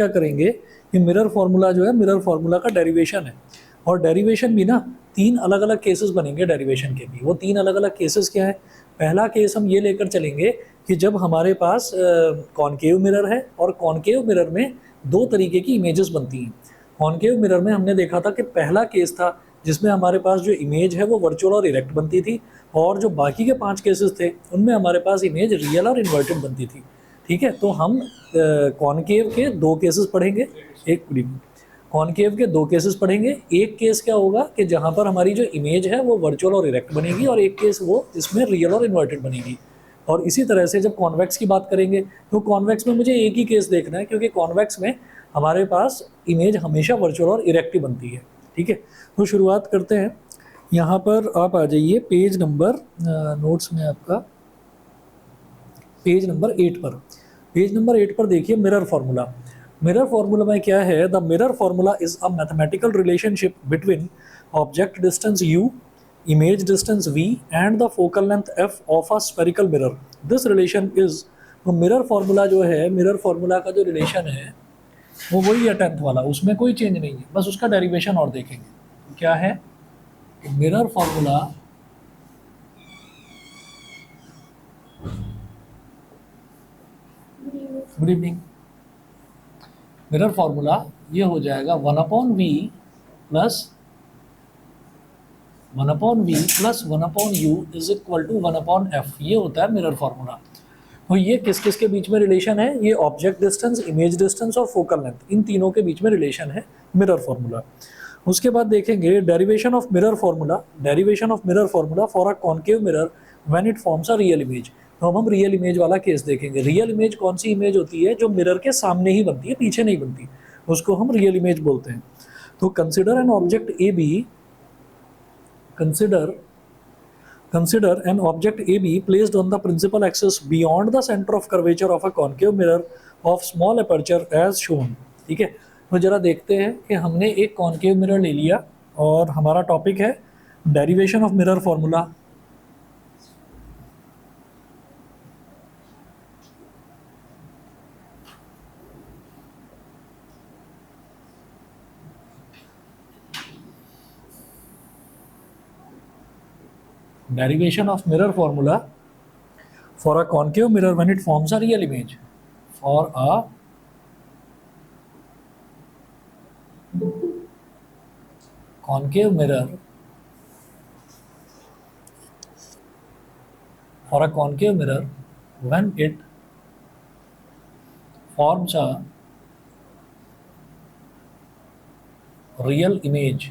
क्या करेंगे कि मिरर फार्मूला जो है, मिरर फार्मूला का डेरिवेशन है, और डेरिवेशन भी ना 3 अलग अलग केसेस बनेंगे डेरिवेशन के भी। वो 3 अलग अलग केसेस क्या है? पहला केस हम ये लेकर चलेंगे कि जब हमारे पास कॉनकेव मिरर है, और कॉनकेव मिरर में 2 तरीके की इमेजेस बनती हैं। कॉनकेव मिरर में हमने देखा था कि पहला केस था जिसमें हमारे पास जो इमेज है वो वर्चुअल और इरेक्ट बनती थी, और जो बाकी के 5 केसेस थे उनमें हमारे पास इमेज रियल और इन्वर्टेड बनती थी। ठीक है, तो हम कॉनकेव के 2 केसेस पढ़ेंगे। एक कॉनकेव के 2 केसेस पढ़ेंगे। एक केस क्या होगा कि जहाँ पर हमारी जो इमेज है वो वर्चुअल और इरेक्ट बनेगी, और एक केस वो इसमें रियल और इन्वर्टेड बनेगी। और इसी तरह से जब कॉन्वेक्स की बात करेंगे तो कॉन्वेक्स में मुझे एक ही केस देखना है, क्योंकि कॉन्वेक्स में हमारे पास इमेज हमेशा वर्चुअल और इरेक्ट ही बनती है। ठीक है, तो शुरुआत करते हैं। यहाँ पर आप आ जाइए पेज नंबर नोट्स में आपका पेज नंबर 8 पर। पेज नंबर 8 पर देखिए मिरर फार्मूला। मिरर फार्मूला में क्या है? The mirror formula is a mathematical relationship between object distance u, image distance v and the focal length f of a spherical mirror. This relation is, तो mirror formula जो है, mirror formula का जो relation है वो वही है 10th वाला, उसमें कोई चेंज नहीं है, बस उसका डेरिवेशन और देखेंगे क्या है। Mirror formula good evening. Mirror formula ये हो जाएगा 1/v plus 1/u is equal to 1/f। ये होता है मिरर फार्मूला। तो ये किस किस के बीच में रिलेशन है? ये ऑब्जेक्ट डिस्टेंस, इमेज डिस्टेंस और फोकल लेंथ, इन तीनों के बीच में रिलेशन है मिरर फार्मूला। उसके बाद देखेंगे derivation of mirror formula. Derivation of mirror formula for a concave mirror when it forms a real image. तो अब हम रियल इमेज वाला केस देखेंगे। रियल इमेज कौन सी इमेज होती है? जो मिरर के सामने ही बनती है, पीछे नहीं बनती, उसको हम रियल इमेज बोलते हैं। तो consider an object A B, consider an object AB placed on the principal axis beyond the center of curvature of a concave mirror of small aperture as shown। ठीक है, तो जरा देखते हैं कि हमने एक कॉनकेव मिरर ले लिया और हमारा टॉपिक है derivation of mirror formula. Derivation of mirror formula for a concave mirror when it forms a real image. For a concave mirror, when it forms a real image,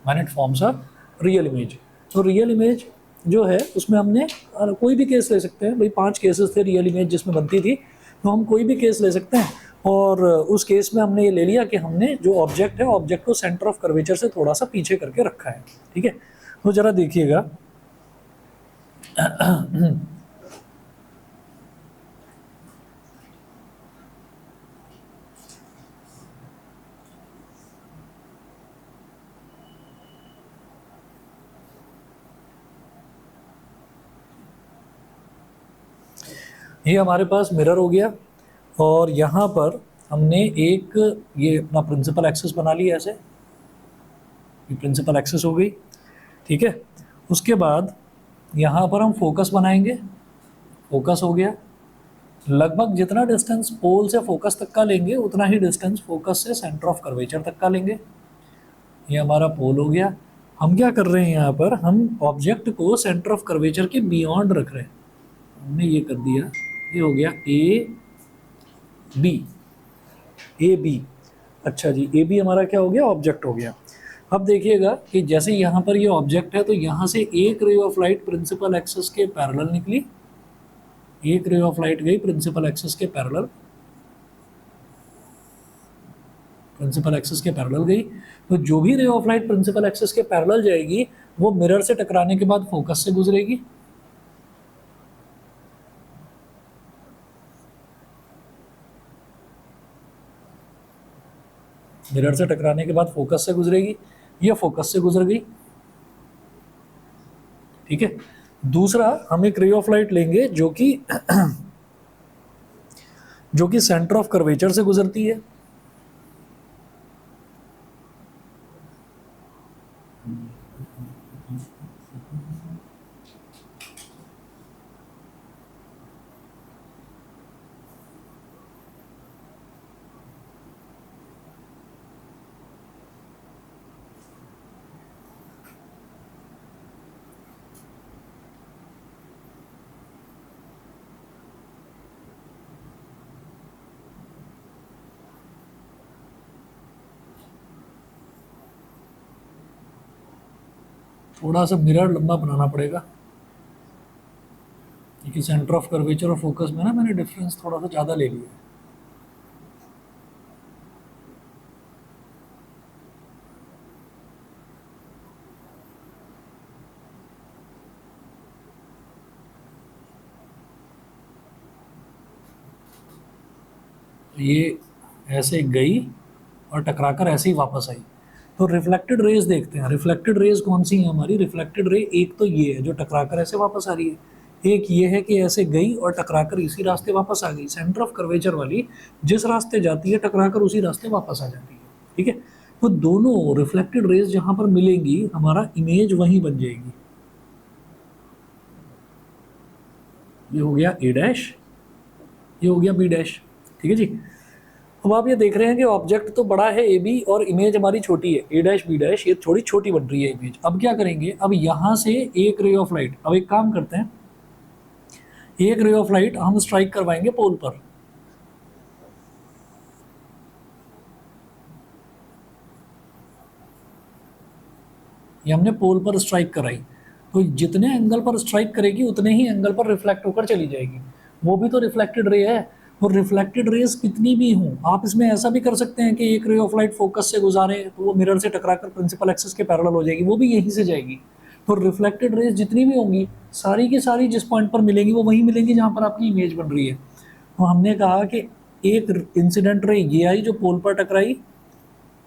when it forms a real image। तो real image जो है उसमें हमने कोई भी case ले सकते हैं भाई। 5 केसेस थे रियल इमेज जिसमें बनती थी, तो हम कोई भी केस ले सकते हैं। और उस केस में हमने ये ले लिया कि हमने जो ऑब्जेक्ट है, ऑब्जेक्ट को सेंटर ऑफ कर्वेचर से थोड़ा सा पीछे करके रखा है। ठीक है, तो जरा देखिएगा ये हमारे पास मिरर हो गया, और यहाँ पर हमने एक ये अपना प्रिंसिपल एक्सिस बना लिया ऐसे, ये प्रिंसिपल एक्सिस हो गई। ठीक है, उसके बाद यहाँ पर हम फोकस बनाएंगे। फोकस हो गया। लगभग जितना डिस्टेंस पोल से फोकस तक का लेंगे उतना ही डिस्टेंस फोकस से सेंटर ऑफ कर्वेचर तक का लेंगे। ये हमारा पोल हो गया। हम क्या कर रहे हैं यहाँ पर? हम ऑब्जेक्ट को सेंटर ऑफ कर्वेचर के बियॉन्ड रख रहे हैं। हमने ये कर दिया, ये हो गया ए बी। अच्छा जी, ए बी हमारा क्या हो गया? ऑब्जेक्ट हो गया। अब देखिएगा कि जैसे यहाँ पर ये ऑब्जेक्ट है, तो यहाँ से एक ray of light principal axis के पैरेलल निकली, एक रे ऑफ लाइट गई प्रिंसिपल एक्सिस के पैरेलल, प्रिंसिपल एक्सिस के पैरेलल गई। तो जो भी ray of light principal axis के पैरेलल जाएगी वो मिरर से टकराने के बाद फोकस से गुजरेगी। मिरर से टकराने के बाद फोकस से गुजरेगी। ये फोकस से गुजर गई, ठीक है। दूसरा हम एक रे ऑफ लाइट लेंगे जो कि सेंटर ऑफ कर्वेचर से गुजरती है, थोड़ा सा मिरर लंबा बनाना पड़ेगा क्योंकि सेंटर ऑफ कर्वेचर और फोकस में ना मैंने डिफरेंस थोड़ा सा ज़्यादा ले लिया है। ये ऐसे गई और टकराकर ऐसे ही वापस आई। तो रिफ्लेक्टेड रेज देखते हैं, रिफ्लेक्टेड रेज कौन सी है हमारी। रिफ्लेक्टेड रे एक तो ये है जो टकराकर ऐसे वापस आ रही है, एक ये है कि ऐसे गई और टकराकर इसी रास्ते वापस आ गई। सेंटर ऑफ कर्वेचर वाली जिस रास्ते जाती है टकराकर उसी रास्ते वापस आ जाती है, ठीक है। तो दोनों रिफ्लेक्टेड रेज जहां पर मिलेंगी हमारा इमेज वहीं बन जाएगी। ये हो गया ए डैश, ये हो गया बी डैश, ठीक है जी। अब आप ये देख रहे हैं कि ऑब्जेक्ट तो बड़ा है ए बी और इमेज हमारी छोटी है ए डैश बी डैश, ये थोड़ी छोटी बन रही है इमेज। अब क्या करेंगे, अब यहाँ से एक रे ऑफ लाइट, अब एक काम करते हैं, एक रे ऑफ लाइट हम स्ट्राइक करवाएंगे पोल पर। ये हमने पोल पर स्ट्राइक कराई, तो जितने एंगल पर स्ट्राइक करेगी उतने ही एंगल पर रिफ्लेक्ट होकर चली जाएगी। वो भी तो रिफ्लेक्टेड रे है। और रिफ्लेक्टेड रेज कितनी भी हों, आप इसमें ऐसा भी कर सकते हैं कि एक रे ऑफ लाइट फोकस से गुजारे तो वो मिरर से टकराकर प्रिंसिपल एक्सिस के पैरेलल हो जाएगी, वो भी यहीं से जाएगी। तो रिफ्लेक्टेड रेज जितनी भी होंगी सारी की सारी जिस पॉइंट पर मिलेंगी वो वहीं मिलेंगी जहाँ पर आपकी इमेज बन रही है। तो हमने कहा कि एक इंसिडेंट रे ये आई जो पोल पर टकराई,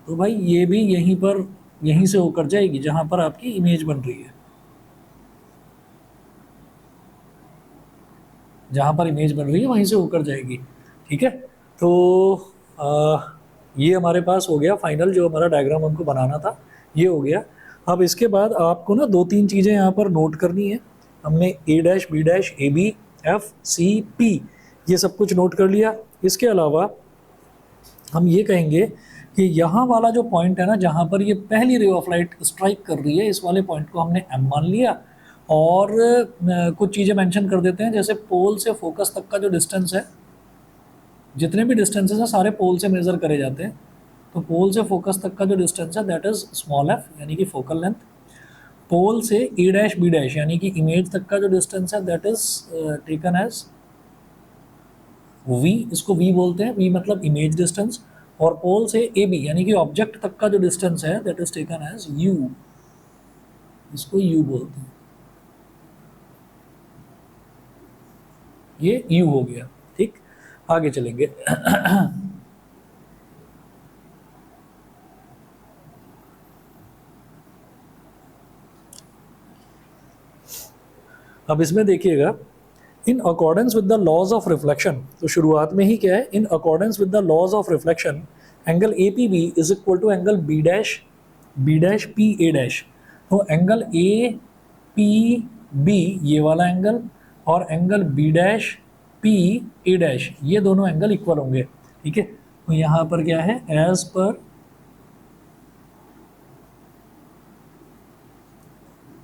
तो भाई ये भी यहीं पर यहीं से होकर जाएगी जहाँ पर आपकी इमेज बन रही है, जहाँ पर इमेज बन रही है वहीं से होकर जाएगी, ठीक है। तो ये हमारे पास हो गया फाइनल, जो हमारा डायग्राम हमको बनाना था ये हो गया। अब इसके बाद आपको ना दो तीन चीज़ें यहाँ पर नोट करनी है। हमने A dash B dash A B F C P ये सब कुछ नोट कर लिया। इसके अलावा हम ये कहेंगे कि यहाँ वाला जो पॉइंट है ना जहाँ पर ये पहली रे ऑफ लाइट स्ट्राइक कर रही है, इस वाले पॉइंट को हमने एम मान लिया। और कुछ चीज़ें मेंशन कर देते हैं, जैसे पोल से फोकस तक का जो डिस्टेंस है, जितने भी डिस्टेंसेस हैं सारे पोल से मेज़र करे जाते हैं। तो पोल से फोकस तक का जो डिस्टेंस है दैट इज़ स्मॉल एफ यानी कि फोकल लेंथ। पोल से ए डैश बी डैश यानी कि इमेज तक का जो डिस्टेंस है that is taken as V, इसको वी बोलते हैं, वी मतलब इमेज डिस्टेंस। और पोल से ए बी यानी कि ऑब्जेक्ट तक का जो डिस्टेंस है that is taken as U, इसको यू बोलते हैं। ये यू हो गया, ठीक। आगे चलेंगे। अब इसमें देखिएगा, in accordance with the laws of reflection, तो शुरुआत में ही क्या है, in accordance with the laws of reflection angle A P B is equal to angle B dash P A dash. तो एंगल ए पी बी ये वाला angle और angle B dash P A dash ये दोनों angle equal होंगे, ठीक है। तो यहाँ पर क्या है, as per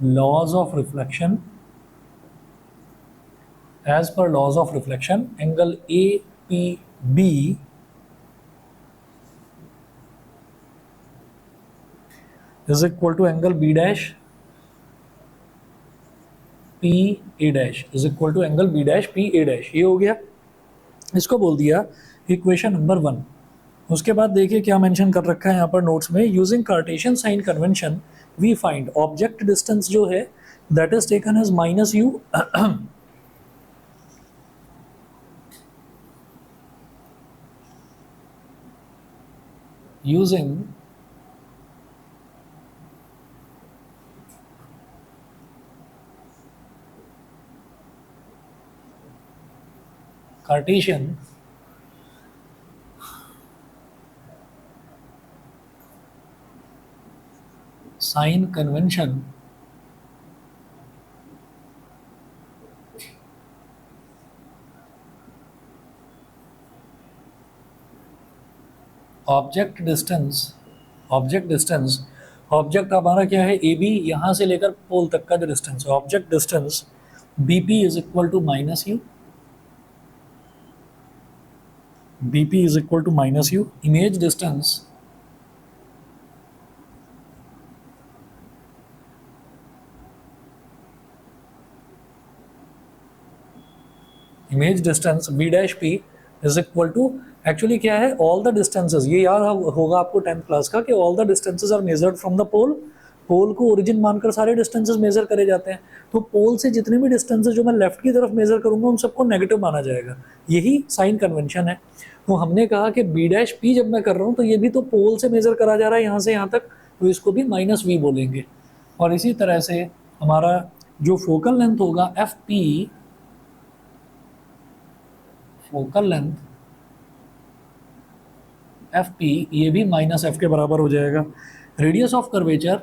laws of reflection, as per laws of reflection angle APB is equal to angle B dash PA dash is equal to angle B dash PA dash। ये हो गया, इसको बोल दिया इक्वेशन नंबर 1। उसके बाद देखिए क्या मेंशन कर रखा है यहाँ पर नोट्स में, using Cartesian sign convention we find object distance जो है that is taken as minus U using Cartesian sign convention object distance object हमारा क्या है, ए बी, यहाँ से लेकर पोल तक का जो डिस्टेंस है, object distance B P is equal to minus U, B P is equal to minus U, image distance B dash P is equal to, actually क्या है, ऑल द डिस्टेंसेस, ये याद होगा आपको 10th क्लास का कि all the distances are measured from the pole, pole को origin मानकर सारे डिस्टेंसेस मेजर करे जाते हैं। तो पोल से जितने भी डिस्टेंसेस जो मैं लेफ्ट की तरफ मेजर करूंगा उन सबको नेगेटिव माना जाएगा, यही साइन कन्वेंशन है। तो हमने कहा कि बी डैश पी जब मैं कर रहा हूँ तो ये भी तो पोल से मेजर करा जा रहा है यहाँ से यहाँ तक, तो इसको भी माइनस वी बोलेंगे। और इसी तरह से हमारा जो फोकल लेंथ होगा F P, focal length F P, ये भी माइनस एफ के बराबर हो जाएगा। Radius of curvature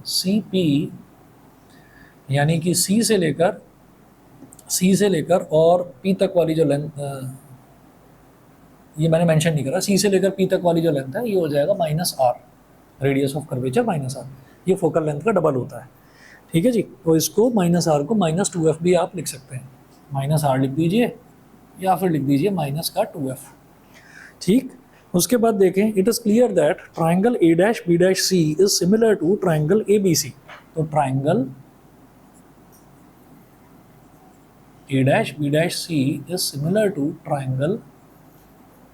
C P, यानी कि सी से लेकर और पी तक वाली जो लेंथ, ये मैंने मेंशन नहीं करा, सी से लेकर पी तक वाली जो लेंथ है ये हो जाएगा minus R, radius of curvature minus R, ये फोकल लेंथ का डबल होता है। ठीक है जी, तो इसको माइनस आर को माइनस 2f भी आप लिख सकते हैं, माइनस आर लिख दीजिए या फिर लिख दीजिए माइनस का 2f। ठीक, उसके बाद देखें, it is clear that triangle A dash B dash C is similar to triangle A B C. तो triangle A dash B dash C is similar to triangle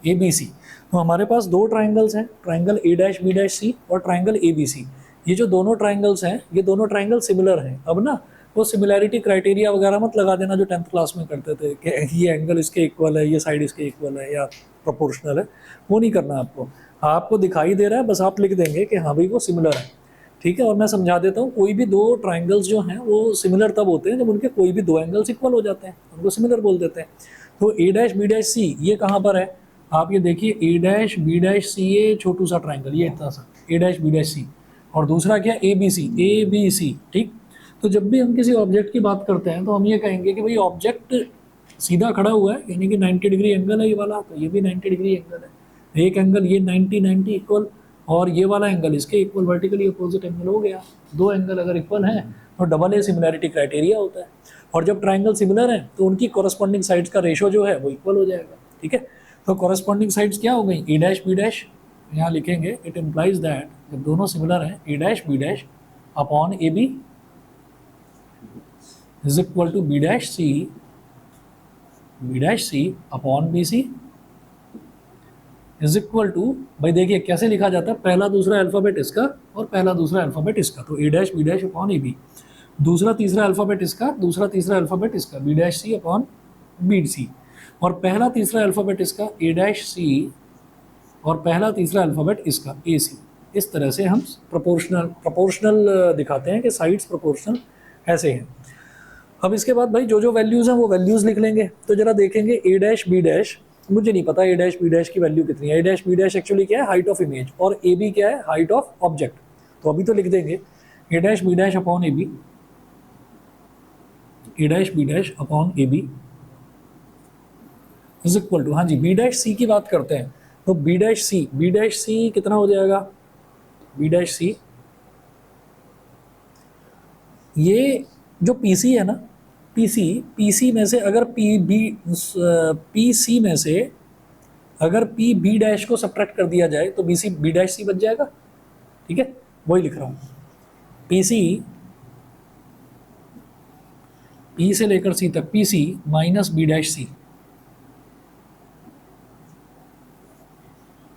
A B C. तो हमारे पास दो triangles हैं, triangle A dash B dash C और triangle A B सी। ये जो दोनों ट्राइंगल्स हैं, ये दोनों ट्राइंगल सिमिलर हैं। अब ना वो सिमिलैरिटी क्राइटेरिया वगैरह मत लगा देना जो 10th क्लास में करते थे कि ये एंगल इसके इक्वल है, ये साइड इसके इक्वल है या प्रोपोर्शनल है, वो नहीं करना आपको। आपको दिखाई दे रहा है, बस आप लिख देंगे कि हाँ भाई वो सिमिलर है। ठीक है, और मैं समझा देता हूँ, कोई भी दो ट्राइंगल्स जो हैं वो सिमिलर तब होते हैं जब उनके कोई भी दो एंगल्स इक्वल हो जाते हैं, उनको सिमिलर बोल देते हैं। तो A dash B dash C ये कहाँ पर है, आप ये देखिए, ए डैश बी डैश सी, ये छोटू सा ट्राइंगल, ये इतना सा ए डैश बी डैश सी, और दूसरा क्या, ए बी सी। ठीक, तो जब भी हम किसी ऑब्जेक्ट की बात करते हैं तो हम ये कहेंगे कि भाई ऑब्जेक्ट सीधा खड़ा हुआ है, यानी कि 90 डिग्री एंगल है ये वाला, तो ये भी 90 डिग्री एंगल है। एक एंगल ये 90 इक्वल, और ये वाला एंगल इसके इक्वल, वर्टिकली अपोजिट एंगल हो गया। दो एंगल अगर इक्वल हैं तो डबल ए सिमिलैरिटी क्राइटेरिया होता है। और जब ट्राइंगल सिमिलर हैं तो उनकी कॉरस्पॉन्डिंग साइड्स का रेशो जो है वो इक्वल हो जाएगा। ठीक है, तो कॉरस्पॉन्डिंग साइड्स क्या हो गई, ए डैश बी डैश, यहाँ लिखेंगे, इट इम्प्लाइज दैट जब दोनों सिमिलर हैं, A dash B dash upon A B is equal to B dash C upon B C is equal to, भाई देखिए कैसे लिखा जाता है, पहला दूसरा अल्फ़ाबेट इसका और पहला दूसरा अल्फ़ाबेट इसका, तो A dash B dash upon A B, दूसरा तीसरा अल्फ़ाबेट इसका, दूसरा तीसरा अल्फ़ाबेट इसका, B dash C upon B C, और पहला तीसरा अल्फ़ाबेट इसका ए डैश सी और पहला तीसरा अल्फ़ाबेट इसका ए सी। इस तरह से हम प्रोपोर्शनल दिखाते हैं कि साइड्स प्रोपोर्शनल ऐसे हैं। अब इसके बाद भाई जो जो वैल्यूज़ हैं वो वैल्यूज़ लिख लेंगे। तो जरा देखेंगे ए डैश बी डैश, मुझे नहीं पता ए डैश बी डैश की वैल्यू कितनी है। ए डैश बी डैश एक्चुअली क्या है, हाइट ऑफ इमेज, और ए बी क्या है, हाइट ऑफ ऑब्जेक्ट। तो अभी तो लिख देंगे A dash B dash upon A B, A dash B dash upon A B is equal to, हाँ जी, बी डैश सी की बात करते हैं। तो बी डैश सी कितना हो जाएगा, बी डैश सी, ये जो पीसी है ना, पीसी में से अगर पीसी में से अगर पी बी डैश को सब्ट्रैक्ट कर दिया जाए तो बी डैश सी बच जाएगा। ठीक है, वही लिख रहा हूँ, पीसी, पी से लेकर सी तक, PC minus B dash C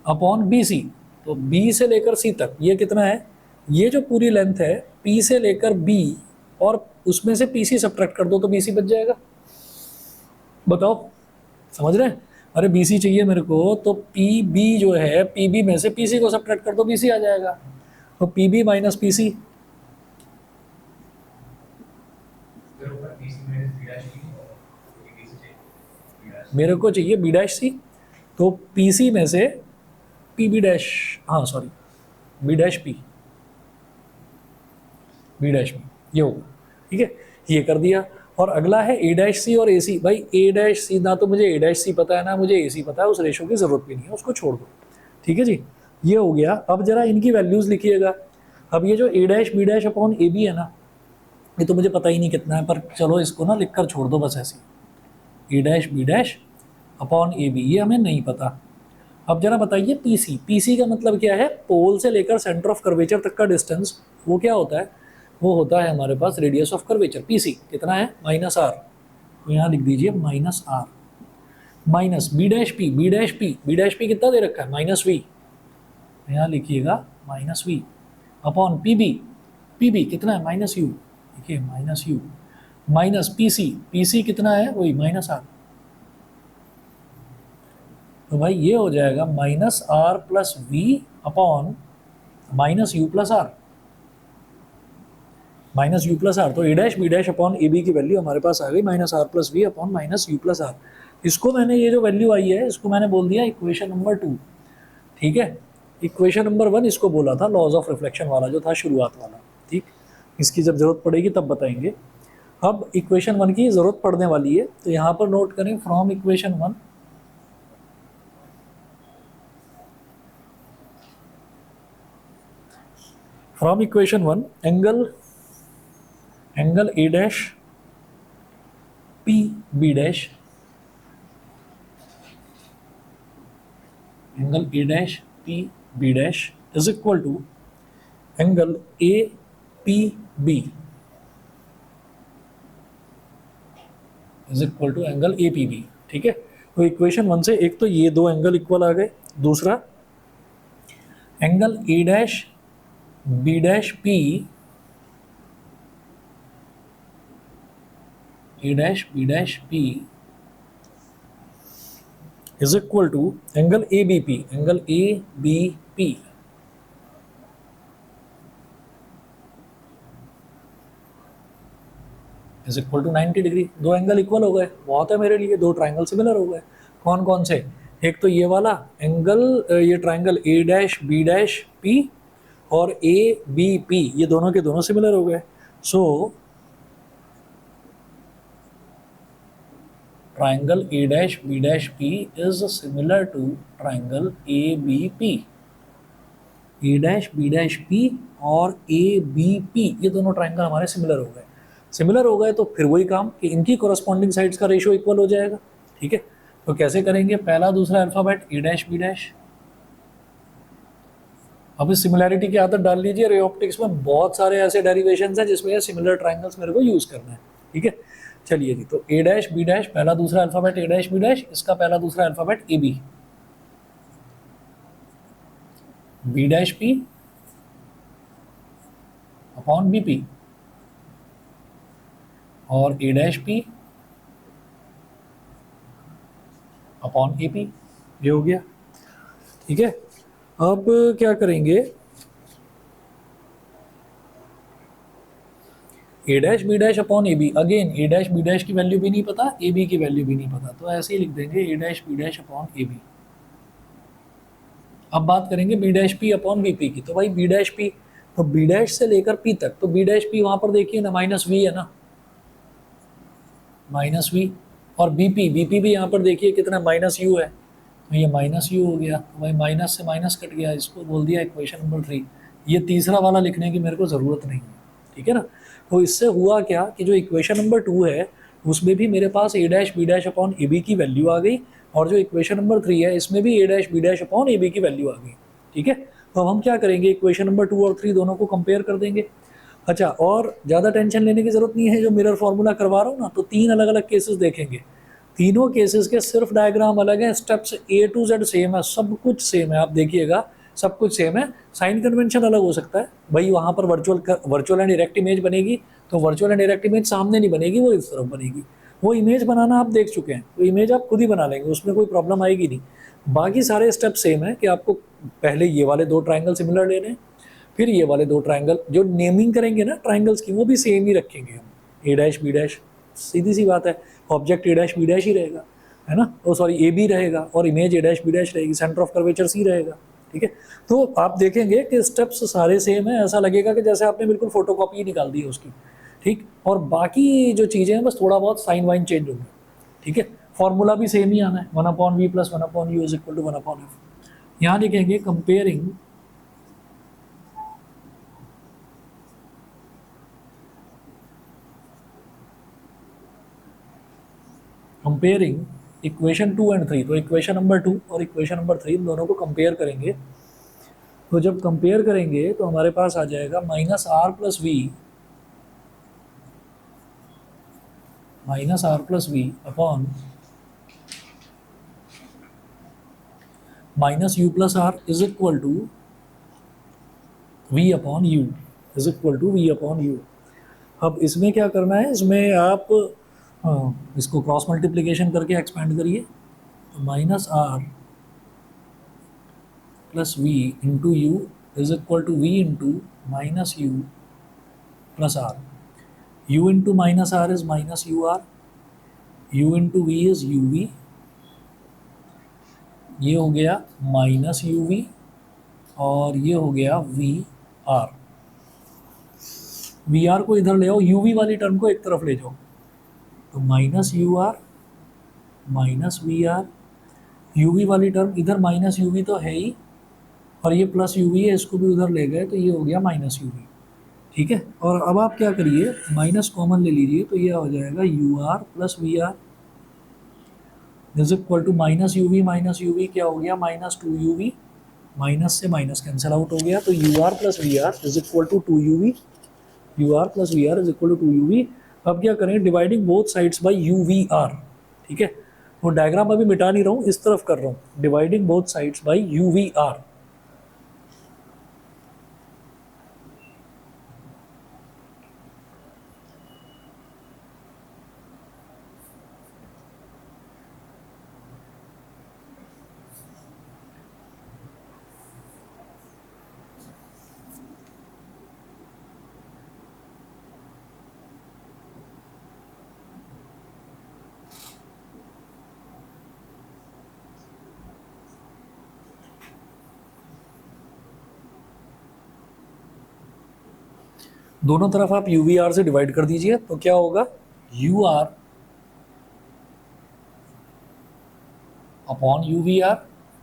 upon B C. तो बी से लेकर सी तक ये कितना है, ये जो पूरी लेंथ है पी से लेकर बी, और उसमें से पी सी सब्ट्रैक्ट कर दो तो बी सी बच जाएगा। बताओ, समझ रहे हैं? अरे बी सी चाहिए मेरे को, तो पी बी जो है, पी बी में से पी सी को सब्ट्रैक्ट कर दो, बी सी आ जाएगा। तो P B minus P C मेरे को चाहिए बी डैश सी, तो पी सी में से पी बी डैश, हाँ sorry B dash P, B dash P ये होगा, ठीक है, ये कर दिया। और अगला है ए डैश सी और ए सी। भाई ए डैश सी, ना तो मुझे ए डैश सी पता है ना मुझे ए सी पता है, उस रेशो की जरूरत भी नहीं है, उसको छोड़ दो, ठीक है जी, ये हो गया। अब जरा इनकी वैल्यूज लिखिएगा। अब ये जो A dash B dash upon A B है ना, ये तो मुझे पता ही नहीं कितना है, पर चलो इसको ना लिख कर छोड़ दो बस ऐसे, A dash B dash upon A B, ये हमें नहीं पता। अब जरा बताइए पी सी, पी सी का मतलब क्या है, पोल से लेकर सेंटर ऑफ कर्वेचर तक का डिस्टेंस, वो क्या होता है, वो होता है हमारे पास radius of curvature. P C कितना है, माइनस आर, तो यहाँ लिख दीजिए minus R. Minus B dash P, B dash P, B dash P कितना दे रखा है, माइनस वी, यहाँ लिखिएगा minus V, upon P B, P B कितना है, माइनस यू, देखिए minus U, minus P C, P C कितना है, वही माइनस आर। तो भाई ये हो जाएगा minus R plus V upon minus U plus R, minus U plus R. तो A dash B dash upon A B की वैल्यू हमारे पास आ गई minus R plus V upon minus U plus R. इसको मैंने, ये जो वैल्यू आई है इसको मैंने बोल दिया इक्वेशन नंबर 2, ठीक है। इक्वेशन नंबर 1 इसको बोला था लॉज ऑफ रिफ्लेक्शन वाला जो था शुरुआत वाला, ठीक। इसकी जब जरूरत पड़ेगी तब बताएंगे। अब इक्वेशन 1 की जरूरत पड़ने वाली है, तो यहाँ पर नोट करें from equation 1, from equation 1 angle A dash P B dash, angle A dash P B dash is equal to angle A P B, is equal to angle A P B, ठीक है। तो equation 1 से एक तो ये दो angle equal आ गए, दूसरा angle A dash B dash P, A dash B dash P is equal to angle A B P, angle A B P is equal to 90 degree. दो एंगल इक्वल हो गए, बहुत है मेरे लिए, दो ट्राइंगल सिमिलर हो गए। कौन कौन से, एक तो ये वाला एंगल, ये triangle A dash B dash P और ए बी पी, ये दोनों के दोनों सिमिलर हो गए। सो triangle A dash B dash P is similar to triangle A B P, A dash B dash P और A B P ये दोनों ट्राइंगल हमारे सिमिलर हो गए। सिमिलर हो गए तो फिर वही काम कि इनकी कोरस्पॉन्डिंग साइड्स का रेशियो इक्वल हो जाएगा, ठीक है। तो कैसे करेंगे, पहला दूसरा alphabet A dash B dash। अब इस सिमिलैरिटी की आदत डाल लीजिए, रे ऑप्टिक्स में बहुत सारे ऐसे डेरिवेशंस हैं जिसमें सिमिलर ट्राइंगल्स मेरे को यूज करना है, ठीक है। चलिए जी, तो ए डैश बी डैश, पहला दूसरा alphabet A dash B dash, इसका पहला दूसरा alphabet A B, B dash P upon B P और A dash P upon A P, ये हो गया, ठीक है। अब क्या करेंगे, A dash B dash upon A B, again A dash B dash की वैल्यू भी नहीं पता, ए बी की वैल्यू भी नहीं पता, तो ऐसे ही लिख देंगे A dash B dash upon A B. अब बात करेंगे B dash P upon B P की, तो भाई बी डैश पी, तो बी डैश से लेकर पी तक, तो बी डैश पी वहां पर देखिए ना माइनस वी है ना, माइनस वी, और बी पी भी यहाँ पर देखिए कितना माइनस यू है, तो ये माइनस यू हो गया, तो भाई माइनस से माइनस कट गया, इसको बोल दिया इक्वेशन नंबर 3। ये तीसरा वाला लिखने की मेरे को ज़रूरत नहीं है, ठीक है ना। तो इससे हुआ क्या कि जो इक्वेशन नंबर 2 है उसमें भी मेरे पास A dash B dash upon A B की वैल्यू आ गई, और जो इक्वेशन नंबर 3 है इसमें भी A dash B dash upon A B की वैल्यू आ गई, ठीक है। तो अब हम क्या करेंगे, इक्वेशन नंबर 2 और 3 दोनों को कंपेयर कर देंगे। अच्छा, और ज़्यादा टेंशन लेने की ज़रूरत नहीं है, जो मिरर फार्मूला करवा रहा हूँ ना, तो 3 अलग अलग केसेस देखेंगे, तीनों केसेस के सिर्फ डायग्राम अलग है, steps A to Z same है, सब कुछ सेम है, आप देखिएगा सब कुछ सेम है, साइन कन्वेंशन अलग हो सकता है भाई, वहाँ पर वर्चुअल एंड डायरेक्ट इमेज बनेगी, तो वर्चुअल एंड डायरेक्ट इमेज सामने नहीं बनेगी, वो इस तरफ बनेगी। वो इमेज बनाना आप देख चुके हैं, तो इमेज आप खुद ही बना लेंगे, उसमें कोई प्रॉब्लम आएगी नहीं। बाकी सारे स्टेप सेम है कि आपको पहले ये वाले 2 ट्राइंगल सिमिलर लेने हैं, फिर ये वाले 2 ट्राइंगल, जो नेमिंग करेंगे ना ट्राइंगल्स की वो भी सेम ही रखेंगे हम, ए डैश बी डैश, सीधी सी बात है, object A dash B dash ही रहेगा। है ना, ओ सॉरी ए बी रहेगा और image A dash B dash रहेगी, सेंटर ऑफ कर्वेचर सी रहेगा। ठीक है, तो आप देखेंगे कि स्टेप्स सारे सेम है, ऐसा लगेगा कि जैसे आपने बिल्कुल फोटोकॉपी ही निकाल दी है उसकी। ठीक, और बाकी जो चीज़ें हैं बस थोड़ा बहुत साइन वाइन चेंज होंगे। ठीक है, फॉर्मूला भी सेम ही आना है, 1/v plus 1/u is equal to 1/f। यहाँ लिखेंगे कंपेयरिंग इक्वेशन 2 एंड 3। तो इक्वेशन नंबर 2 और इक्वेशन नंबर 3 इन दोनों को कंपेयर करेंगे। तो जब कंपेयर करेंगे तो हमारे पास आ जाएगा -r+v upon -u+r is equal to v/u। अब इसमें क्या करना है, इसमें आप इसको क्रॉस मल्टीप्लिकेशन करके एक्सपेंड करिए। तो -r+v into U is equal to v into -u+r। u into -r is -ur, u into v is uv, ये हो गया -uv और ये हो गया vr। vr को इधर ले आओ, uv वाली टर्म को एक तरफ ले जाओ, तो -ur -vr, uv वाली टर्म इधर -uv तो है ही और ये +uv है, इसको भी उधर ले गए तो ये हो गया -uv। ठीक है, और अब आप क्या करिए, माइनस कॉमन ले लीजिए, तो ये हो जाएगा ur + vr is equal to -uv क्या हो गया -2uv, माइनस से माइनस कैंसिल आउट हो गया, तो ur + vr is equal to 2uv, ur + vr is equal to 2uv। अब क्या करें, dividing both sides by uvr। ठीक है, वो डायग्राम अभी मिटा नहीं रहा हूँ, इस तरफ कर रहा हूँ, dividing both sides by uvr। दोनों तरफ आप uvr से डिवाइड कर दीजिए, तो क्या होगा, ur upon uvr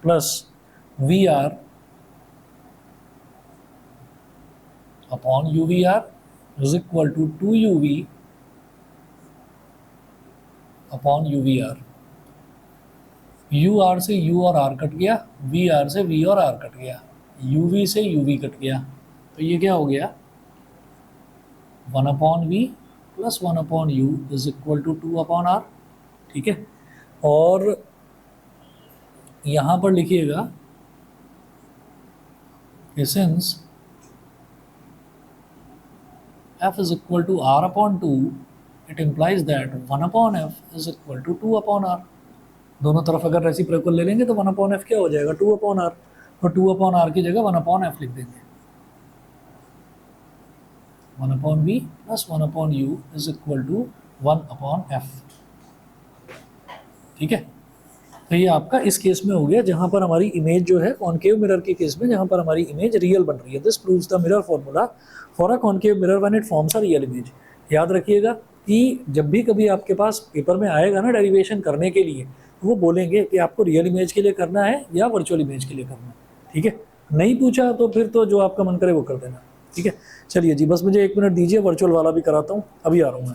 plus vr upon uvr is equal to 2uv upon uvr। ur से u और r कट गया, vr से v और r कट गया, uv से uv कट गया, तो ये क्या हो गया 1/v plus 1/u is equal to 2/r। ठीक है, और यहाँ पर लिखिएगा कि since f is equal to r/2, it implies that 1/f is equal to 2/r। दोनों तरफ अगर रेसिप्रोकल ले लेंगे तो 1/f क्या हो जाएगा 2/r, और 2/r की जगह 1/f लिख देंगे। 1/v plus 1/u is equal to 1/f। ठीक है, तो ये आपका इस केस में हो गया जहां पर हमारी इमेज जो है कॉनकेव मिरर के केस में, जहां पर हमारी इमेज रियल बन रही है। This proves the mirror formula for a concave mirror when it forms a real image. याद रखिएगा कि जब भी कभी आपके पास पेपर में आएगा ना डेरिवेशन करने के लिए, तो वो बोलेंगे कि आपको रियल इमेज के लिए करना है या वर्चुअल इमेज के लिए करना है। ठीक है, नहीं पूछा तो फिर तो जो आपका मन करे वो कर देना। ठीक है, चलिए जी, बस मुझे 1 मिनट दीजिए, वर्चुअल वाला भी कराता हूँ, अभी आ रहा हूँ मैं।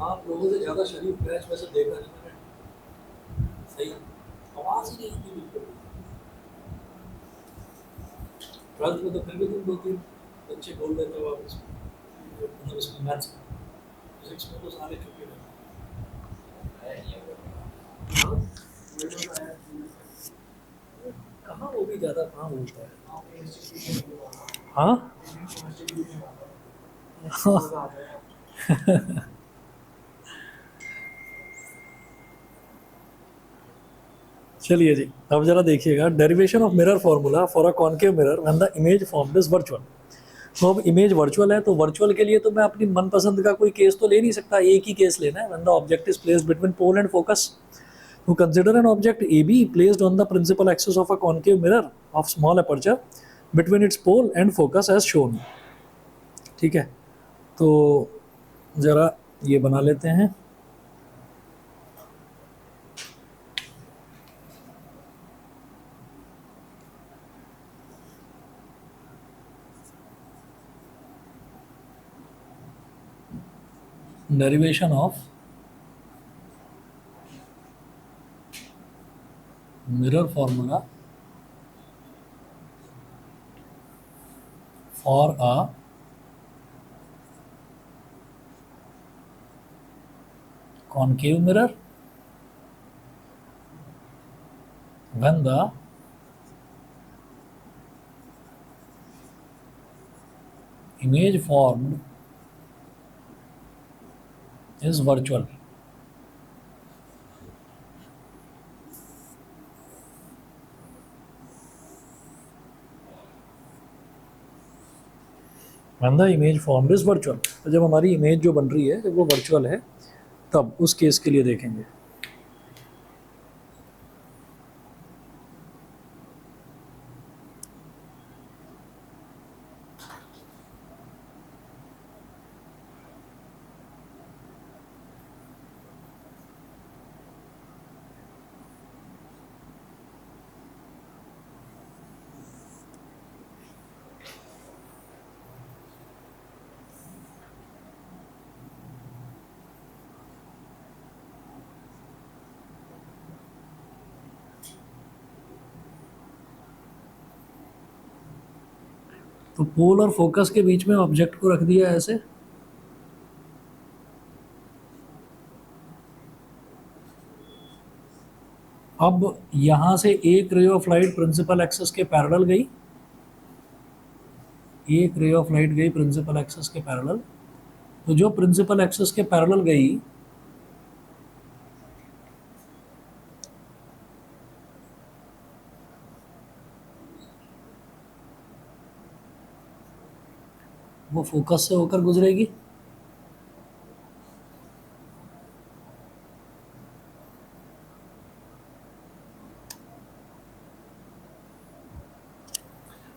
आप लोगों से ज़्यादा शरीफ मैच वैसे देखा नहीं मैंने, सही आवाज़ ही नहीं आती बिल्कुल। 12th में तो फिर भी तुम 2-3 बच्चे बोल देते हो आप इसमें, मतलब इसमें मैथ्स में, फिजिक्स में तो सारे चुके रहते हैं। कहाँ वो भी ज़्यादा कहाँ बोलता है। हाँ चलिए जी, अब जरा देखिएगा derivation of mirror formula for a concave mirror when the image formed is virtual. तो अब इमेज वर्चुअल है, तो वर्चुअल के लिए तो मैं अपनी मनपसंद का कोई केस तो ले नहीं सकता, एक ही केस लेना है। When the object is placed between pole and focus, to consider an object AB placed on the principal axis of a concave mirror of small aperture between its pole and focus as shown। ठीक है, तो ज़रा ये बना लेते हैं। Derivation of mirror formula for a concave mirror when the image formed is virtual। when the image formed is virtual, तो जब हमारी इमेज जो बन रही है जब वो वर्चुअल है तब उस केस के लिए देखेंगे। तो पोल और फोकस के बीच में ऑब्जेक्ट को रख दिया ऐसे, अब यहां से एक ray of light principal axis के पैरेलल गई, एक रे ऑफ लाइट गई प्रिंसिपल एक्सिस के पैरेलल, तो जो प्रिंसिपल एक्सिस के पैरेलल गई वो फोकस से होकर गुजरेगी।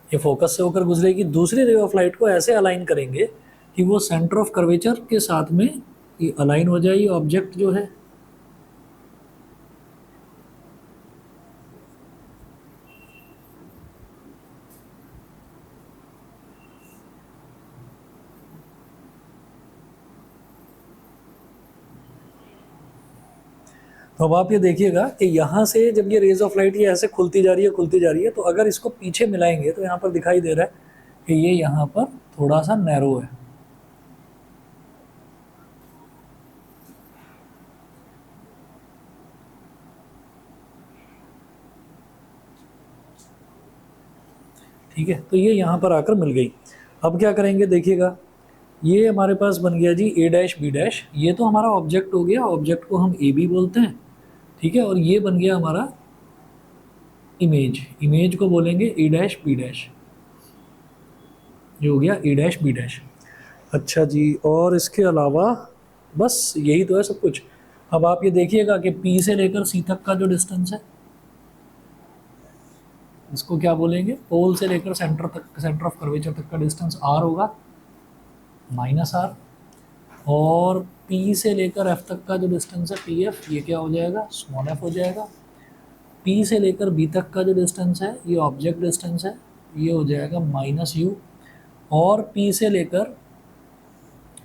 ये फोकस से होकर गुजरेगी। दूसरी रे ऑफ लाइट को ऐसे अलाइन करेंगे कि वो सेंटर ऑफ कर्वेचर के साथ में ये अलाइन हो जाए, ये ऑब्जेक्ट जो है। तो अब आप ये देखिएगा कि यहाँ से जब ये रेज ऑफ लाइट ये ऐसे खुलती जा रही है खुलती जा रही है, तो अगर इसको पीछे मिलाएंगे तो यहाँ पर दिखाई दे रहा है कि ये यहाँ पर थोड़ा सा नैरो है। ठीक है, तो ये यहाँ पर आकर मिल गई। अब क्या करेंगे देखिएगा, ये हमारे पास बन गया जी ए डैश बी डैश, ये तो हमारा ऑब्जेक्ट हो गया, ऑब्जेक्ट को हम ए बी बोलते हैं। ठीक है, और ये बन गया हमारा इमेज, इमेज को बोलेंगे ए डैश बी डैश, ये हो गया ए डैश बी डैश। अच्छा जी, और इसके अलावा बस यही तो है सब कुछ। अब आप ये देखिएगा कि पी से लेकर सी तक का जो डिस्टेंस है इसको क्या बोलेंगे, पोल से लेकर सेंटर तक, सेंटर ऑफ कर्वेचर तक का डिस्टेंस आर होगा माइनस आर, और पी से लेकर एफ तक का जो डिस्टेंस है पी एफ, ये क्या हो जाएगा स्मॉल एफ हो जाएगा। पी से लेकर बी तक का जो डिस्टेंस है ये ऑब्जेक्ट डिस्टेंस है, ये हो जाएगा माइनस यू, और पी से लेकर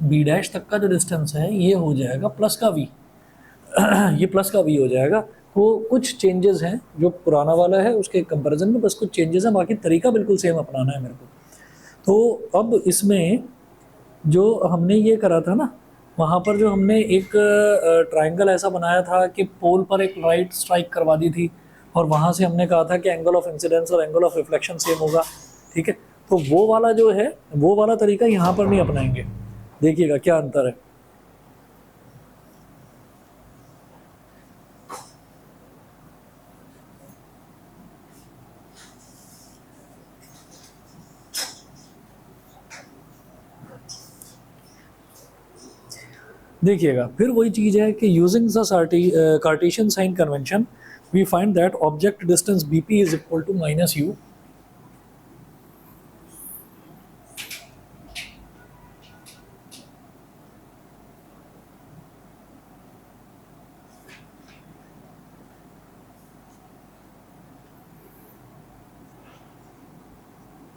बी डैश तक का जो डिस्टेंस है ये हो जाएगा प्लस का वी ये प्लस का वी हो जाएगा। तो कुछ चेंजेस हैं जो पुराना वाला है उसके कंपैरिजन में, बस कुछ चेंजेस हैं, बाकी तरीका बिल्कुल सेम अपनाना है मेरे को। तो अब इसमें जो हमने ये करा था ना, वहाँ पर जो हमने एक ट्राइंगल ऐसा बनाया था कि पोल पर एक लाइट स्ट्राइक करवा दी थी और वहाँ से हमने कहा था कि एंगल ऑफ इंसिडेंस और एंगल ऑफ रिफ्लेक्शन सेम होगा, ठीक है। तो वो वाला जो है वो वाला तरीका यहाँ पर नहीं अपनाएंगे। देखिएगा क्या अंतर है। देखिएगा फिर वही चीज़ है कि using the Cartesian sign convention we find that object distance B P is equal to minus U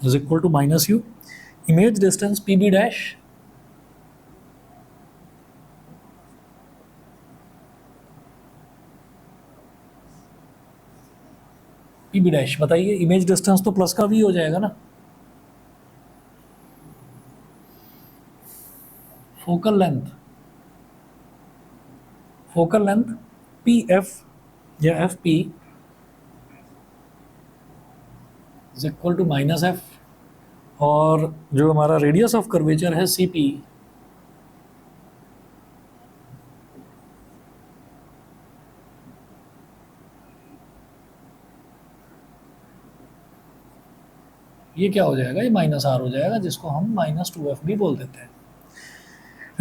is equal to minus u, image distance pb dash pb dash, बताइए इमेज डिस्टेंस तो प्लस का भी हो जाएगा ना। Focal length P F या F P is equal to minus F, और जो हमारा रेडियस ऑफ कर्वेचर है सी पी ये क्या हो जाएगा, ये माइनस आर हो जाएगा, जिसको हम माइनस टू एफ भी बोल देते हैं।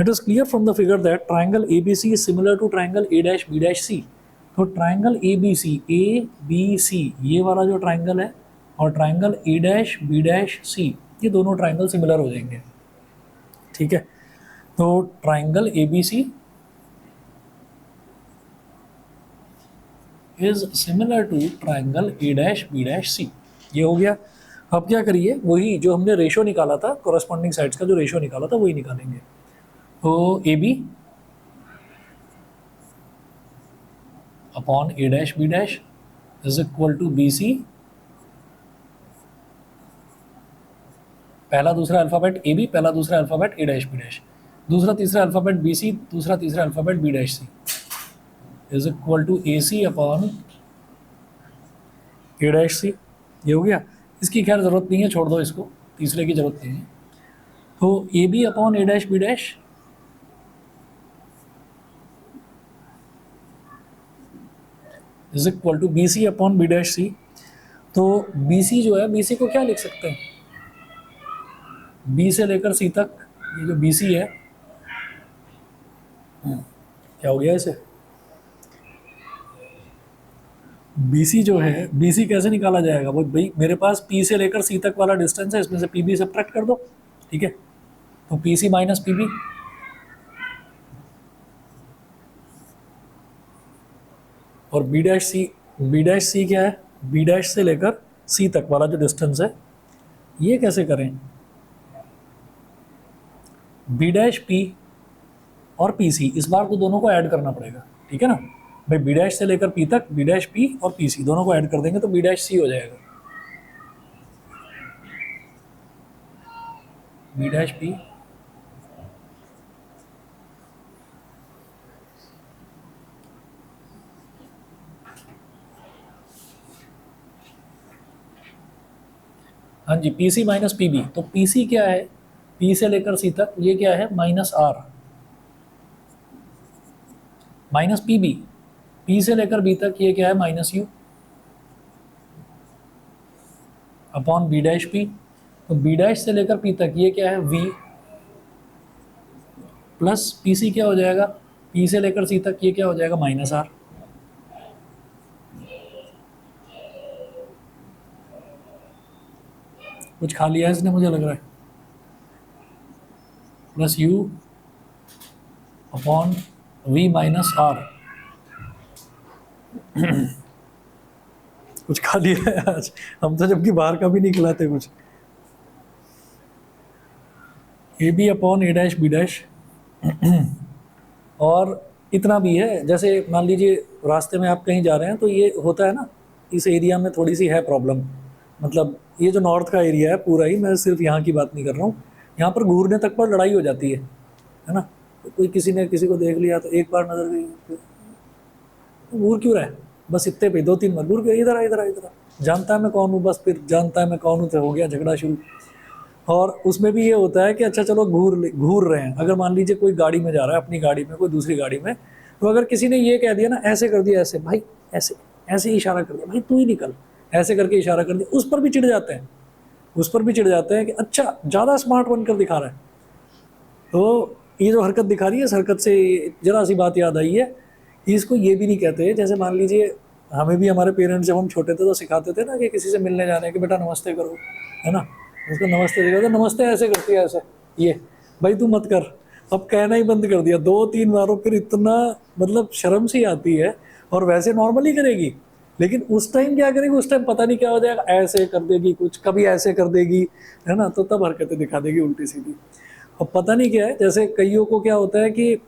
It is clear from the figure that triangle A B C is similar to triangle A dash B dash C. तो ट्राइंगल ए बी सी ये वाला जो ट्राइंगल है और triangle A dash B dash C ये दोनों ट्राइंगल सिमिलर हो जाएंगे, ठीक है। तो triangle A B C is similar to triangle A dash B dash C, ये हो गया। अब क्या करिए, वही जो हमने रेशो निकाला था कोरस्पॉन्डिंग साइड्स का जो रेशो निकाला था वही निकालेंगे। तो A B upon A dash B dash is equal to B C, पहला दूसरा अल्फ़ाबेट ए बी, पहला दूसरा alphabet A dash B dash, दूसरा तीसरा अल्फ़ाबेट बी सी, दूसरा तीसरा alphabet B dash C is equal to A C upon A dash C, ये हो गया। इसकी खैर ज़रूरत नहीं है, छोड़ दो इसको, तीसरे की ज़रूरत नहीं है। तो A B upon A dash B dash is equal to B C upon B dash C. तो बी सी जो है, बी सी को क्या लिख सकते हैं, बी से लेकर सी तक ये जो बी सी है, क्या हो गया इसे, बी सी जो है, बी सी कैसे निकाला जाएगा, वो भाई मेरे पास पी से लेकर सी तक वाला डिस्टेंस है, इसमें से पी बी सब्ट्रैक्ट कर दो, ठीक है। तो P C minus P B, और बी डैश सी क्या है, बी डैश से लेकर सी तक वाला जो डिस्टेंस है, ये कैसे करें, बी डैश पी और पी सी, इस बार तो दोनों को ऐड करना पड़ेगा, ठीक है ना भाई। बी डैश से लेकर पी तक, बी डैश पी और पी सी दोनों को ऐड कर देंगे तो बी डैश सी हो जाएगा, बी डैश पी हाँ जी, P C minus P B. तो पी सी क्या है, पी से लेकर सी तक ये क्या है, minus R, minus P B, P से लेकर बी तक ये क्या है, minus U upon B dash P. तो बी डैश से लेकर पी तक ये क्या है, वी प्लस पी सी क्या हो जाएगा, पी से लेकर सी तक ये क्या हो जाएगा, माइनस आर। कुछ खा लिया है इसने मुझे लग रहा है, plus U upon V minus R. कुछ खा लिया है आज, हम तो जबकि बाहर का भी नहीं खिलाते कुछ। A B upon A dash B dash और इतना भी है, जैसे मान लीजिए रास्ते में आप कहीं जा रहे हैं तो ये होता है ना, इस एरिया में थोड़ी सी है प्रॉब्लम, मतलब ये जो नॉर्थ का एरिया है पूरा ही, मैं सिर्फ यहाँ की बात नहीं कर रहा हूँ, यहाँ पर घूरने तक पर लड़ाई हो जाती है ना। तो कोई किसी ने किसी को देख लिया तो एक बार नजर गई, घूर क्यों रहा है, बस इतने पे 2-3 बार घूर के इधर आ इधर आ इधर आ, जानता है मैं कौन हूँ, बस फिर जानता है मैं कौन हूँ तो हो गया झगड़ा शुरू। और उसमें भी ये होता है कि अच्छा चलो घूर रहे हैं, अगर मान लीजिए कोई गाड़ी में जा रहा है, अपनी गाड़ी में, कोई दूसरी गाड़ी में, तो अगर किसी ने ये कह दिया ना, ऐसे कर दिया, ऐसे भाई, ऐसे ऐसे ही इशारा कर दिया, भाई तू ही निकल, ऐसे करके इशारा कर दिया, उस पर भी चिढ़ जाते हैं, उस पर भी चिढ़ जाते हैं कि अच्छा ज़्यादा स्मार्ट बनकर दिखा रहा है। तो ये जो हरकत दिखा रही है, इस हरकत से जरा सी बात याद आई है कि इसको ये भी नहीं कहते, जैसे मान लीजिए हमें भी हमारे पेरेंट्स जब हम छोटे थे तो सिखाते थे ना कि किसी से मिलने जाने के बेटा नमस्ते करो, है ना, उसको नमस्ते दिखा, तो नमस्ते ऐसे करती है, ऐसे, ये भाई तू मत कर, अब कहना ही बंद कर दिया 2-3 बारों, फिर इतना मतलब शर्म सी आती है, और वैसे नॉर्मली करेगी, लेकिन उस टाइम क्या करेगी, उस टाइम पता नहीं क्या हो जाएगा, ऐसे कर देगी कुछ, कभी ऐसे कर देगी, है ना, तो तब हरकतें दिखा देगी उल्टी सीधी। अब पता नहीं क्या है, जैसे कईयों को क्या होता है कि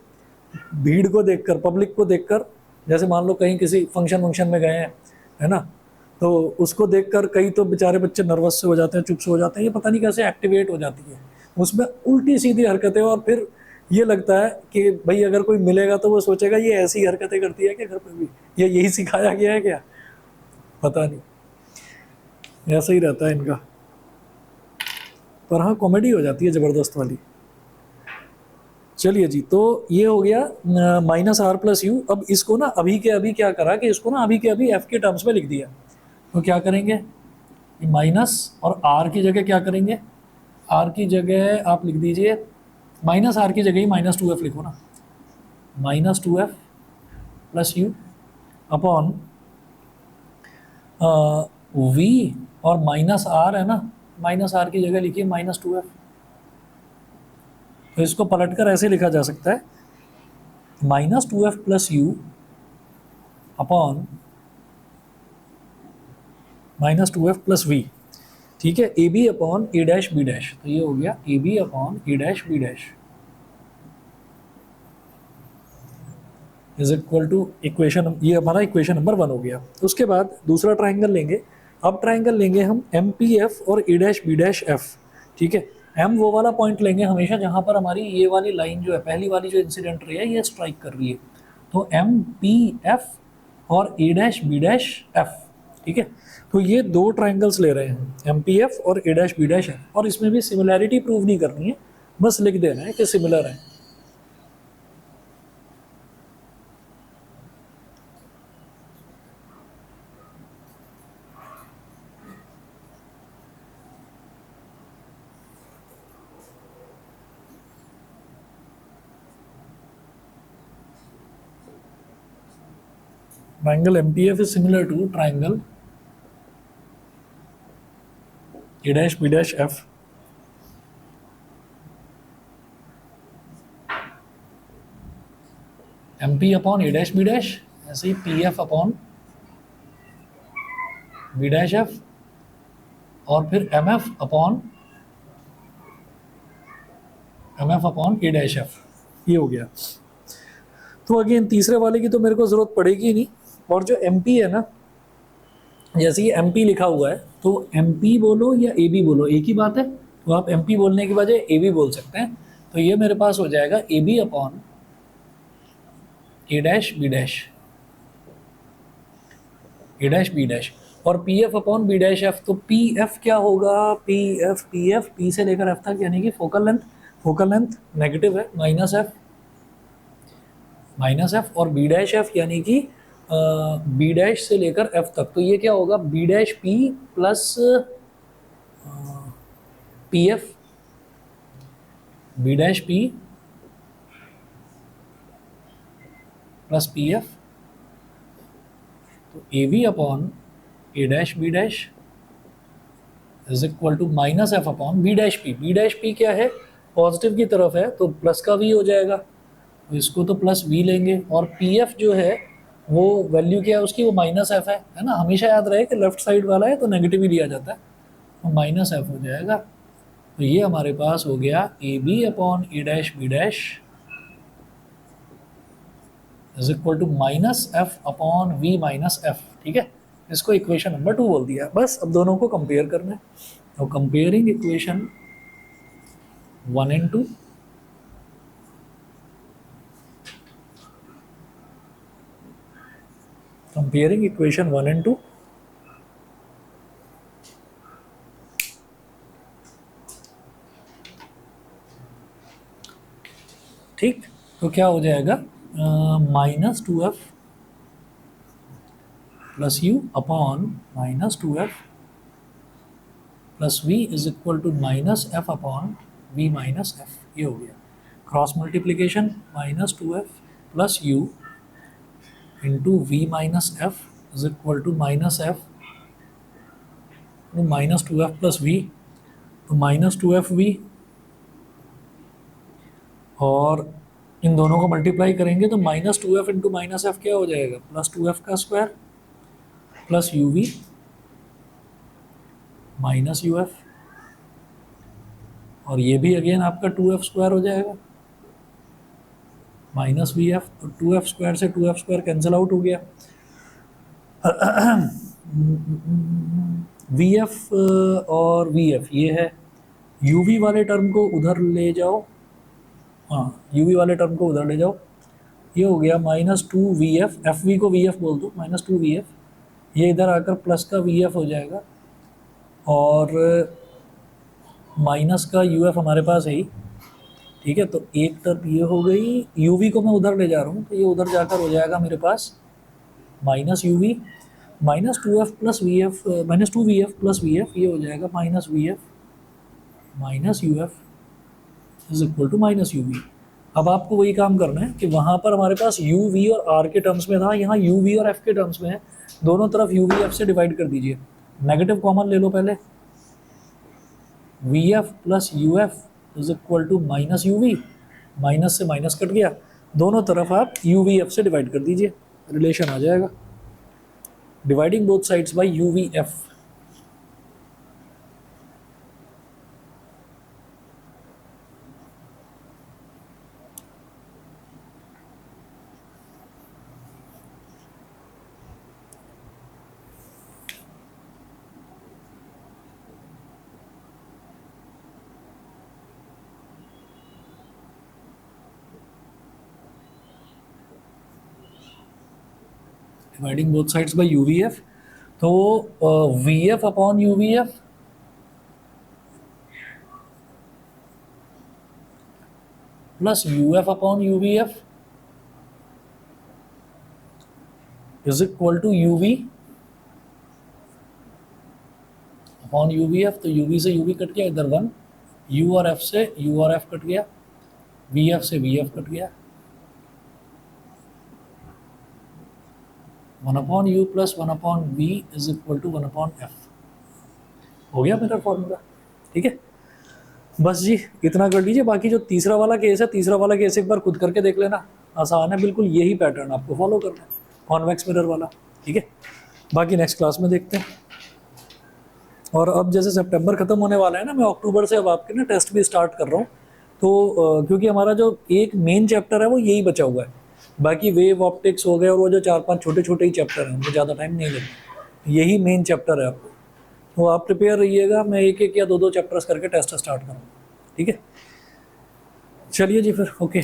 भीड़ को देखकर, पब्लिक को देखकर, जैसे मान लो कहीं किसी फंक्शन में गए हैं, है ना, तो उसको देखकर कई तो बेचारे बच्चे नर्वस से हो जाते हैं, चुप से हो जाते हैं, ये पता नहीं कैसे एक्टिवेट हो जाती है, उसमें उल्टी सीधी हरकतें, और फिर ये लगता है कि भाई अगर कोई मिलेगा तो वो सोचेगा ये ऐसी हरकतें करती है कि घर पे भी, ये यही सिखाया गया है क्या, पता नहीं, ऐसा ही रहता है इनका। पर हाँ, कॉमेडी हो जाती है ज़बरदस्त वाली। चलिए जी, तो ये हो गया -r+u। अब इसको ना अभी के अभी क्या करा कि इसको ना अभी के अभी f के टर्म्स में लिख दिया, तो क्या करेंगे, माइनस और r की जगह क्या करेंगे, r की जगह आप लिख दीजिए, -r की जगह ही -2f लिखो ना, -2f+u अपॉन v, और -r है ना, -r की जगह लिखिए -2f। तो इसको पलटकर ऐसे लिखा जा सकता है, -2f+u अपॉन -2f+v, ठीक है, A B upon A dash B dash, तो ये हो गया A B upon A dash B dash is equal to equation, ये हमारा इक्वेशन नंबर 1 हो गया। उसके बाद दूसरा ट्राइंगल लेंगे, अब ट्राइंगल लेंगे हम एम पी एफ और A dash B dash F, ठीक है, एम वो वाला पॉइंट लेंगे हमेशा जहाँ पर हमारी ये वाली लाइन जो है, पहली वाली जो इंसिडेंट रे है, ये स्ट्राइक कर रही है, तो एम पी एफ और A dash B dash F, ठीक है, तो ये दो ट्राइंगल्स ले रहे हैं, एम पी एफ और A dash B dash F, और इसमें भी सिमिलैरिटी प्रूव नहीं करनी है, बस लिख देना है कि सिमिलर है। Triangle MPF is similar to triangle A dash B dash F. MP upon A dash B dash, ऐसे ही PF upon B dash F, और फिर MF upon A dash F, ये हो गया। तो अगेन तीसरे वाले की तो मेरे को ज़रूरत पड़ेगी ही नहीं, और जो MP है ना, जैसे ये MP लिखा हुआ है, तो MP बोलो या AB बोलो एक ही बात है, तो आप MP बोलने की बजाय AB बोल सकते हैं, तो ये मेरे पास हो जाएगा AB upon A dash B dash, A dash B dash, और PF upon B dash F, तो PF क्या होगा, PF P से लेकर F तक, यानी कि फोकल लेंथ नेगेटिव है, -F, और B डैश F यानी कि B डैश से लेकर F तक, तो ये क्या होगा, B dash P plus PF, B dash P plus PF, तो AB upon A dash B dash is equal to -F upon B dash P। B dash P क्या है, पॉजिटिव की तरफ है, तो प्लस का V हो जाएगा, तो इसको तो प्लस V लेंगे, और PF जो है वो वैल्यू क्या है उसकी, वो -F है ना, हमेशा याद रहे कि लेफ्ट साइड वाला है तो नेगेटिव ही लिया जाता है, तो -F हो जाएगा। तो ये हमारे पास हो गया AB upon A dash B dash is equal to minus F upon V minus F, ठीक है। इसको इक्वेशन नंबर 2 बोल दिया। बस अब दोनों को कंपेयर करना है। तो comparing equation 1 and 2, comparing equation 1 and 2, ठीक। तो क्या हो जाएगा, minus 2f plus U upon minus 2f plus V is equal to minus F upon V minus F, ये हो गया। Cross multiplication minus 2f plus U into V minus F is equal to minus F minus 2f plus V, तो minus 2f V, और इन दोनों को multiply करेंगे तो minus 2f into minus F क्या हो जाएगा, प्लस 2f का square plus U V minus U F, और ये भी अगेन आपका 2f स्क्वायर हो जाएगा माइनस वी एफ, तो 2f स्क्वायर से 2f स्क्वायर कैंसिल आउट हो गया। वी एफ और वी एफ ये है, यू वी वाले टर्म को उधर ले जाओ, हाँ यू वी वाले टर्म को उधर ले जाओ, ये हो गया माइनस 2vf, एफ वी को वी एफ बोल दो, माइनस 2vf, ये इधर आकर प्लस का वी एफ हो जाएगा, और माइनस का यू एफ हमारे पास है ही, ठीक है। तो एक टर्म ये हो गई, यू वी को मैं उधर ले जा रहा हूँ, तो ये उधर जाकर हो जाएगा मेरे पास minus U V minus 2f plus V F, minus 2vf plus V F, ये हो जाएगा minus V F minus U F is equal to minus U V. अब आपको वही काम करना है कि वहाँ पर हमारे पास यू वी और आर के टर्म्स में था, यहाँ यू वी और एफ के टर्म्स में है, दोनों तरफ यू वी एफ से डिवाइड कर दीजिए। नेगेटिव कॉमन ले लो पहले, V F plus U F is equal to minus U V, minus से माइनस कट गया, दोनों तरफ आप यू वी एफ से डिवाइड कर दीजिए, रिलेशन आ जाएगा, dividing both sides by U V F. Dividing both sides by U V F, तो V F upon U V F plus U F upon U V F is equal to U V upon U V F, तो U V से U V cut गया, इधर 1, U और F से U और F cut गया, V F से V F cut गया, 1 upon U plus 1 upon V is equal to 1 upon F, हो गया मेरा फॉर्मूला, ठीक है। बस जी इतना कर लीजिए। बाकी जो तीसरा वाला केस है, तीसरा वाला केस एक बार खुद करके देख लेना, आसान है बिल्कुल, यही पैटर्न आपको फॉलो करना है, कॉन्वेक्स मिरर वाला, ठीक है। बाकी नेक्स्ट क्लास में देखते हैं। और अब जैसे सितंबर ख़त्म होने वाला है ना, मैं अक्टूबर से अब आपके ना टेस्ट भी स्टार्ट कर रहा हूँ, तो क्योंकि हमारा जो एक मेन चैप्टर है वो यही बचा हुआ है, बाकी वेव ऑप्टिक्स हो गए और वो जो 4-5 छोटे छोटे ही चैप्टर हैं, उनको ज़्यादा टाइम नहीं लगता, यही मेन चैप्टर है आपको, तो आप प्रिपेयर रहिएगा। मैं एक एक या दो चैप्टर्स करके टेस्ट स्टार्ट करूँगा, ठीक है। चलिए जी फिर, ओके।